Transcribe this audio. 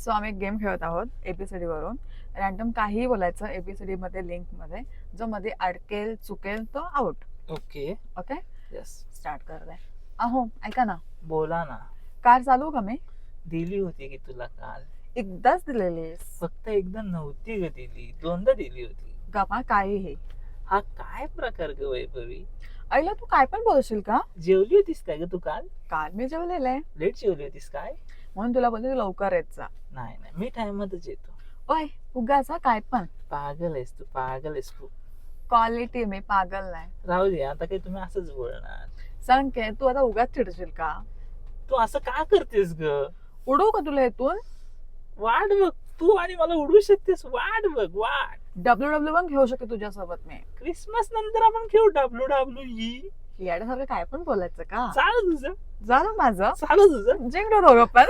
So आम्ही एक game खेळत आहोत एपीसीडी वरून. रॅन्डम काहीही बोलायचं एपीसीडी मध्ये, लिंक मध्ये. जो मध्ये अडकेल चुकेल तो out. Okay. Okay, yes. Start करते. अहो ऐका ना, बोला ना. कार चालू का मी? दिली होती की तुला काल. एकदाच दिलेलीस. फक्त एकदा नव्हती ग दिली, दोनदा दिली होती. गप्पा काही हे. हा काय प्रकार ग वैभवी? आईला तू काय पण बोलशील का? जेवली होतीस काय ग तू काल? काल मी जेवलेलं आहे लेट जेवली होतीस काय? म्हणून तुला बोलते लवकर येत जा. नाही नाही, मी टाइममध्येच येतो. ओय उगाचा काय पण. पागल आहेस तू, पागल आहेस तू. क्वालिटी मी पागल नाही. राहू दे, आता काही तुम्ही असंच बोलणार. सांग के तू आता उगाच चिडशील का? तू असं का करतेस ग? उडवू का तुला इथून? वाट बघ, तू आणि मला उडवू शकतेस. वाट बघ, वाट. डब्ल्यू पण घेऊ शकते तुझ्यासोबत मी. क्रिसमस नंतर आपण खेळू WWE. येण्यासारखं काय पण बोलायचं का? चाल तुझं, झालं माझं. चाल तुझं. जिंकलो दोघं पण.